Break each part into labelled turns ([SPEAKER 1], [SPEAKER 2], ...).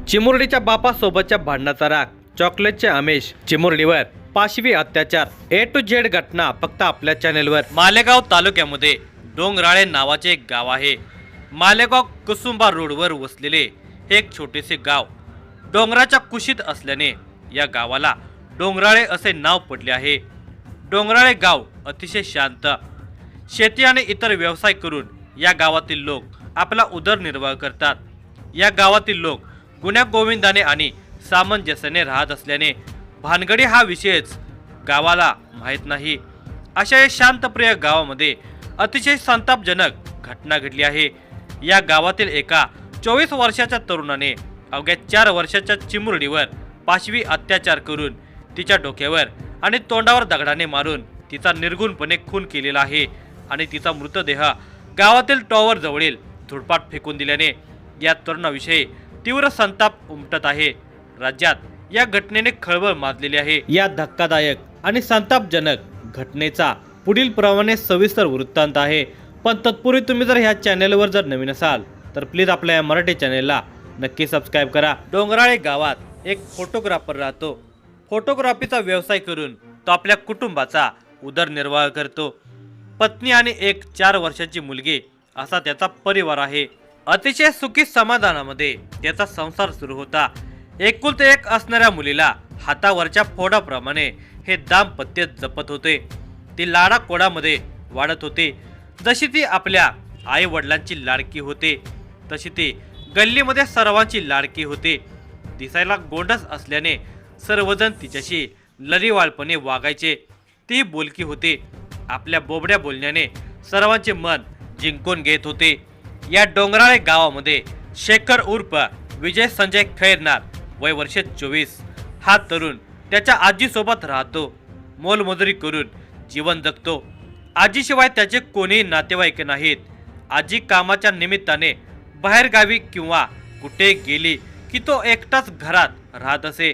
[SPEAKER 1] चिमुरडीच्या बापासोबतच्या भांडणाचा राग, चॉकलेटचे आमिष, चिमुरडीवर पाशवी अत्याचार, ए टू झेड घटना फक्त आपल्या चॅनेलवर।
[SPEAKER 2] मालेगाव तालुक्यामध्ये डोंगराळे नावाचे एक गाव आहे। मालेगाव कुसुंबा रोडवर वसलेले हे एक छोटेसे गाव डोंगराच्या कुशीत असल्याने या गावाला डोंगराळे असे नाव पडले आहे। डोंगराळे गाव अतिशय शांत, शेती आणि इतर व्यवसाय करून या गावातील लोक आपला उदरनिर्वाह करतात। या गावातील लोक गुण्या गोविंदाने आणि सामंजस्याने राहत असल्याने भानगडी हा विषयच गावाला माहीत नाही। अशा या शांतप्रिय गावामध्ये अतिशय संतापजनक घटना घडली आहे। या गावातील एका 24 वर्षाच्या तरुणाने अवघ्या 4 वर्षाच्या चिमुरडीवर पाशवी अत्याचार करून तिच्या डोक्यावर आणि तोंडावर दगडाने मारून तिचा निर्गुणपणे खून केलेला आहे आणि तिचा मृतदेह गावातील टॉवर जवळील झुडपात फेकून दिल्याने या तरुणाविषयी तीव्र संताप उमटत आहे। राज्यात या घटनेने खळबळ माजलेली आहे।
[SPEAKER 1] या धक्कादायक आणि संतापजनक घटनेचा पुढील प्रमाणे सविस्तर वृत्तांत आहे। पण तत्पूर्वी तुम्ही जर ह्या चॅनेलवर जर नवीन असाल तर प्लीज आपल्या या मराठी चॅनेलला नक्की सबस्क्राईब करा।
[SPEAKER 2] डोंगराळे गावात एक फोटोग्राफर राहतो। फोटोग्राफीचा व्यवसाय करून तो आपल्या कुटुंबाचा उदरनिर्वाह करतो। पत्नी आणि एक 4 वर्षाची मुलगी असा त्याचा परिवार आहे। अतिशय सुखी समाधानामध्ये त्याचा संसार सुरू होता। एकुलते एक असणाऱ्या मुलीला हातावरच्या फोडाप्रमाणे हे दाम्पत्य जपत होते। ती लाडा कोडामध्ये वाढत होते। जशी ती आपल्या आई वडिलांची लाडकी होते तशी ती गल्लीमध्ये सर्वांची लाडकी होते। दिसायला गोंडस असल्याने सर्वजण तिच्याशी लरीवाळपणे वागायचे। ती बोलकी होते। आपल्या बोबड्या बोलण्याने सर्वांचे मन जिंकून घेत होते। या डोंगराळे गावामध्ये शेखर उर्फ विजय संजय खैरनार वय वर्ष 24 हा तरुण त्याच्या आजीसोबत राहतो। मोलमजुरी करून जीवन जगतो। आजीशिवाय त्याचे कोणीही नातेवाईक नाहीत। आजी कामाच्या निमित्ताने बाहेरगावी किंवा कुठे गेली की तो एकटाच घरात राहत असे।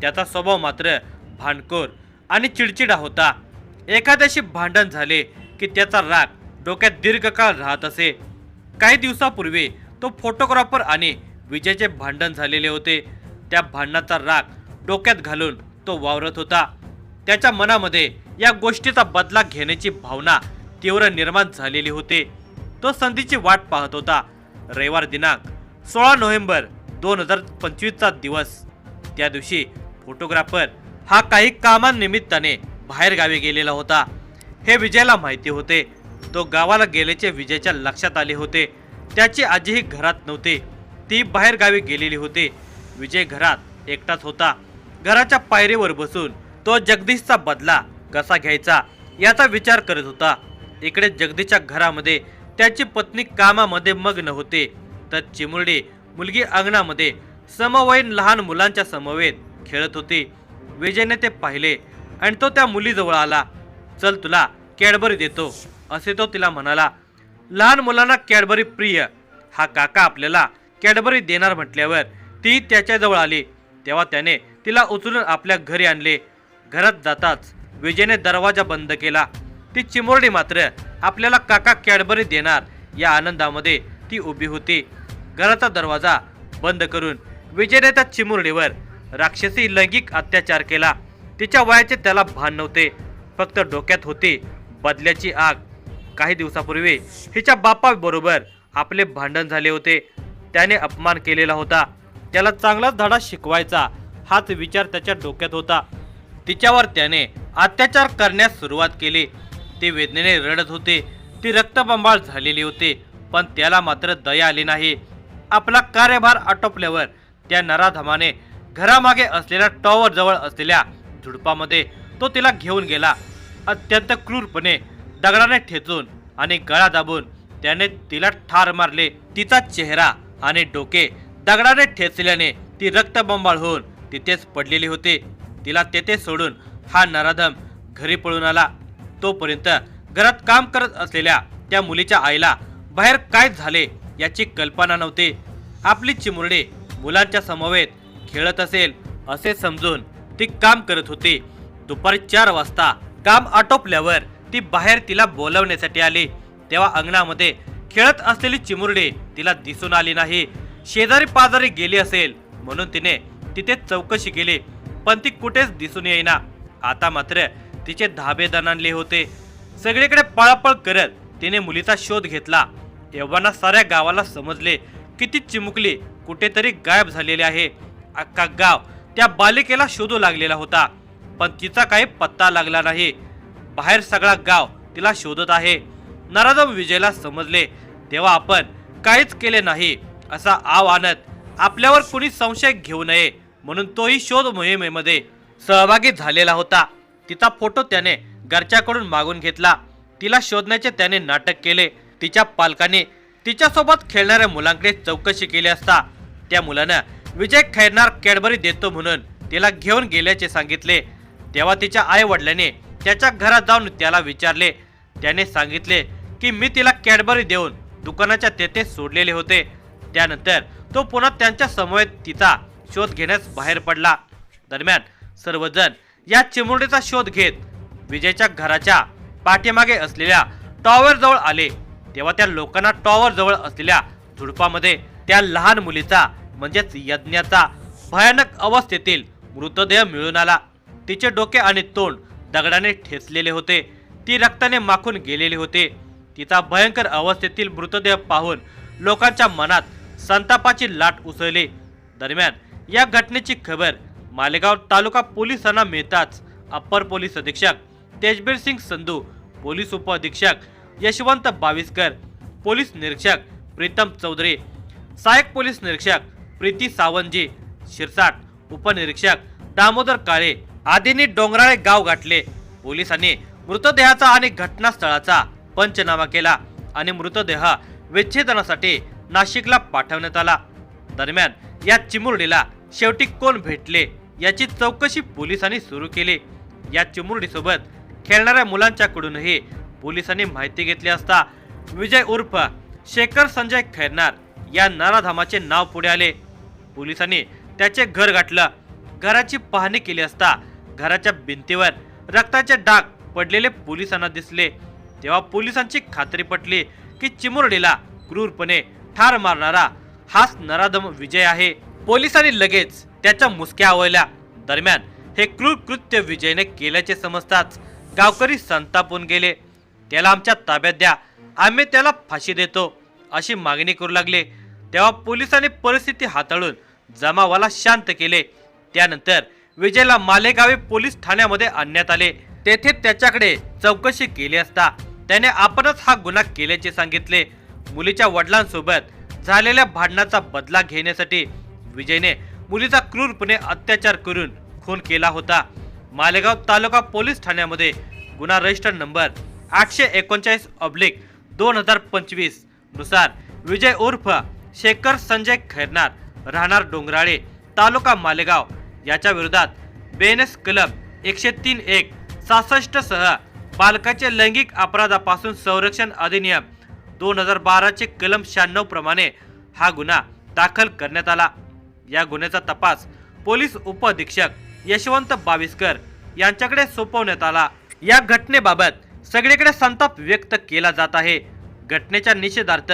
[SPEAKER 2] त्याचा स्वभाव मात्र भांडखोर आणि चिडचिडा होता। एखाद्याशी भांडण झाले की त्याचा राग डोक्यात दीर्घकाळ राहत असे। काही दिवसापूर्वी तो फोटोग्राफर आणि विजयचे भांडण झालेले होते। त्या भांडणाचा राग डोक्यात घालून तो वावरत होता। त्याच्या मनामध्ये या गोष्टीचा बदला घेण्याची भावना तीव्र निर्माण झालेली होती। तो संधीची वाट पाहत होता। रविवार दिनांक 16 नोव्हेंबर 2025 चा दिवस। त्या दिवशी फोटोग्राफर हा काही कामानिमित्ताने बाहेर गावी गेलेला होता हे विजयला माहिती होते। तो गावाला गेल्याचे विजयच्या लक्षात आले होते। त्याची आजीही घरात नव्हती, ती बाहेर गावी गेलेली होती। विजय घरात एकटाच होता। घराच्या पायरीवर बसून तो जगदीशचा बदला कसा घ्यायचा याचा विचार करत होता। इकडे जगदीशच्या घरामध्ये त्याची पत्नी कामामध्ये मग्न होते तर चिमुरडी मुलगी अंगणामध्ये समवयीन लहान मुलांच्या समवेत खेळत होती। विजयने ते पाहिले आणि तो त्या मुलीजवळ आला। चल तुला कॅडबरी देतो असे तो तिला म्हणाला। लहान मुलांना कॅडबरी प्रिय, हा काका आपल्याला कॅडबरी देणार म्हटल्यावर ती त्याच्याजवळ आली। तेव्हा त्याने तिला उचलून आपल्या घरी आणले। घरात जाताच विजयने दरवाजा बंद केला। ती चिमुरडी मात्र आपल्याला काका कॅडबरी देणार या आनंदामध्ये ती उभी होती। घराचा दरवाजा बंद करून विजयने त्या चिमुरडीवर राक्षसी लैंगिक अत्याचार केला। तिच्या वयाचे त्याला भान नव्हते, फक्त डोक्यात होती बदल्याची आग। काही दिवसापूर्वी हिच्या बापाबरोबर आपले भांडण झाले होते। त्याने अपमान केलेला होता। त्याला चांगलाच धडा शिकवायचा हाच विचार त्याच्या डोक्यात होता। तिच्यावर त्याने अत्याचार करण्यास सुरुवात केली। ती वेदनेने रडत होती। ती रक्तबंबाळ झालेली होती, पण त्याला मात्र दया आली नाही। आपला कार्यभार आटोपल्यावर त्या नराधमाने घरामागे असलेल्या टॉवर जवळ असलेल्या झुडपामध्ये तो तिला घेऊन गेला। अत्यंत क्रूरपणे दगडाने ठेचून आणि गळा दाबून त्याने तिला ठार मारले। तिचा चेहरा आणि डोके दगडाने ठेचल्याने ती रक्तबंबाळ होऊन तिथेच पडलेली होती। तिला तेथे सोडून हा नराधम घरी पळून आला। तोपर्यंत घरात काम करत असलेल्या त्या मुलीच्या आईला बाहेर काय झाले याची कल्पना नव्हती। आपली चिमुरडी मुलांच्या समवेत खेळत असेल असे समजून ती काम करत होती। दुपारी 4 वाजता काम आटोपल्यावर ती बाहेर तिला बोलवण्यासाठी आली। तेव्हा अंगणामध्ये खेळत असलेली चिमुरडी तिला दिसून आली नाही। शेजारी पाजारी गेली असेल म्हणून तिने तिथे चौकशी केली, पण ती कुठेच दिसून येईना. आता मात्र तिचे धाबे दणाणले होते. सगळीकडे पळापळ करत तिने मुलीचा शोध घेतला. एव्हाना साऱ्या गावाला समजले की ती चिमुकली कुठेतरी गायब झालेली आहे. अख्खा गाव त्या बालिकेला शोधू लागलेला होता, पण तिचा काही पत्ता लागला नाही. बाहेर सगळा गाव तिला शोधत आहे. नराधम विजयला समजले तेव्हा आपण काहीच केले नाही असा आव आणत आपल्यावर कुणी संशय घेऊ नये म्हणून तोही शोध मोहिमेमध्ये सहभागी झालेला होता. तिचा फोटो त्याने घरच्याकडून मागून घेतला. तिला शोधण्याचे त्याने नाटक केले. तिच्या पालकांनी तिच्यासोबत खेळणाऱ्या मुलांकडे चौकशी केली असता त्या मुलानं विजय खैरनार कॅडबरी देतो म्हणून तिला घेऊन गेल्याचे सांगितले. तेव्हा तिच्या आई वडिलांनी त्याच्या घरात जाऊन त्याला विचारले. त्याने सांगितले की मी तिला कॅडबरी देऊन दुकानाच्या तेथे सोडलेले होते. त्यानंतर तो पुन्हा त्यांच्या समवेत तिचा शोध घेण्यास बाहेर पडला. दरम्यान सर्वजण या चिमुरडीचा शोध घेत विजयच्या घराच्या पाठीमागे असलेल्या टॉवर जवळ आले. तेव्हा त्या लोकांना टॉवर जवळ असलेल्या झुडपामध्ये त्या लहान मुलीचा म्हणजेच यज्ञाचा भयानक अवस्थेतील मृतदेह मिळून आला. तिचे डोके आणि तोंड दगडाने ठेचलेले होते. ती रक्ताने माखून गेलेली होती. तिचा भयंकर अवस्थेतील मृतदेह पाहून लोकांच्या मनात संतापाची लाट उसळली. दरम्यान या घटनेची खबर मालेगाव तालुका पोलिसांना मिळताच अप्पर पोलीस अधीक्षक तेजबीर सिंग संधू, पोलीस उपअधीक्षक यशवंत बाविस्कर, पोलीस निरीक्षक प्रीतम चौधरी, सहाय्यक पोलीस निरीक्षक प्रीती सावंतजी शिरसाट, उपनिरीक्षक दामोदर काळे आदींनी डोंगराळे गाव गाठले. पोलिसांनी मृतदेहाचा आणि घटनास्थळाचा पंचनामा केला आणि मृतदेह विच्छेदनासाठी नाशिकला पाठवण्यात आला. दरम्यान या चिमुरडीला शेवटी कोण भेटले याची चौकशी पोलिसांनी सुरू केली. या चिमुरडीसोबत खेळणाऱ्या मुलांच्याकडूनही पोलिसांनी माहिती घेतली असता विजय उर्फ शेखर संजय खैरनार या नराधामाचे नाव पुढे आले. पोलिसांनी त्याचे घर गाठलं. घराची पाहणी केली असता घराच्या भिंतीवर रक्ताचे डाग पडलेले पोलिसांना दिसले. तेव्हा पोलिसांची खात्री पटली की चिमुरडीला क्रूरपणे ठार मारणारा हाच नराधम विजय आहे. पोलिसांनी लगेच त्याच्या मुसक्या आवळल्या. दरम्यान हे क्रूर कृत्य विजयने केल्याचे समजताच गावकरी संतापून गेले. त्याला आमच्या ताब्यात द्या, आम्ही त्याला फाशी देतो अशी मागणी करू लागले. तेव्हा पोलिसांनी परिस्थिती हाताळून जमावाला शांत केले. त्यानंतर विजयला मालेगावी पोलीस ठाण्यामध्ये आणण्यात आले. तेथे त्याच्याकडे चौकशी केली असता त्याने आपणच हा गुन्हा केल्याचे सांगितले. मुलीच्या वडिलांसोबत झालेल्या भांडणाचा बदला घेण्यासाठी विजयने मुलीचा क्रूरपणे अत्याचार करून खून केला होता. मालेगाव तालुका पोलीस ठाण्यामध्ये गुन्हा रजिस्टर नंबर 839/2025 नुसार विजय उर्फ शेखर संजय खैरनार राहणार डोंगराळे तालुका मालेगाव याच्या विरोधात BNS कलम 103(1) सह बालकाचे लैंगिक अपराधापासून संरक्षण अधिनियम 2012 चे कलम 96 प्रमाणे हा गुन्हा दाखल करण्यात आला. या गुन्ह्याचा तपास पोलीस उपअधीक्षक यशवंत बाविस्कर यांच्याकडे सोपवण्यात आला. या घटनेबाबत सगळीकडे संताप व्यक्त केला जात आहे. घटनेच्या निषेधार्थ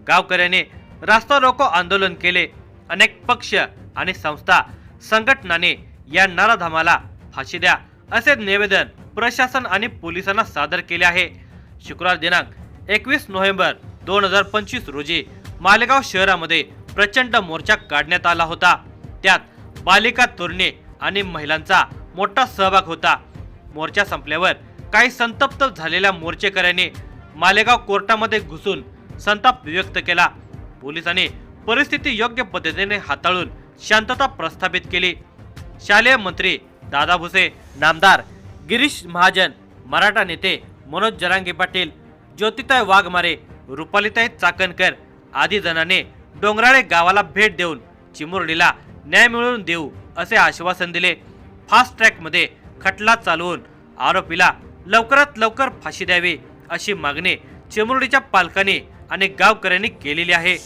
[SPEAKER 2] गावकऱ्यांनी रास्ता रोको आंदोलन केले. अनेक पक्ष आणि संस्था संघटनांनी या नराधमाला फाशी द्या असे निवेदन प्रशासन आणि पोलिसांना सादर केले आहे. शुक्रवार दिनांक 21 नोव्हेंबर 2025 रोजी मालेगाव शहरामध्ये प्रचंड मोर्चा काढण्यात आला होता. त्यात बालिका, तरुणी आणि महिलांचा मोठा सहभाग होता. मोर्चा संपल्यावर काही संतप्त झालेल्या मोर्चेकऱ्यांनी मालेगाव कोर्टामध्ये घुसून संताप व्यक्त केला. पोलिसांनी परिस्थिती योग्य पद्धतीने हाताळून शांतता प्रस्थापित केली. शालेय मंत्री दादा भुसे, नामदार गिरीश महाजन, मराठा नेते मनोज जरांगे पाटील, ज्योतिताई वाघमारे, रुपालीताई चाकणकर आदी जणांनी डोंगराळे गावाला भेट देऊन चिमुरडीला न्याय मिळवून देऊ असे आश्वासन दिले. फास्ट ट्रॅकमध्ये खटला चालवून आरोपीला लवकरात लवकर फाशी द्यावी अशी मागणी चिमुरडीच्या पालकांनी आणि गावकऱ्यांनी केलेली आहे.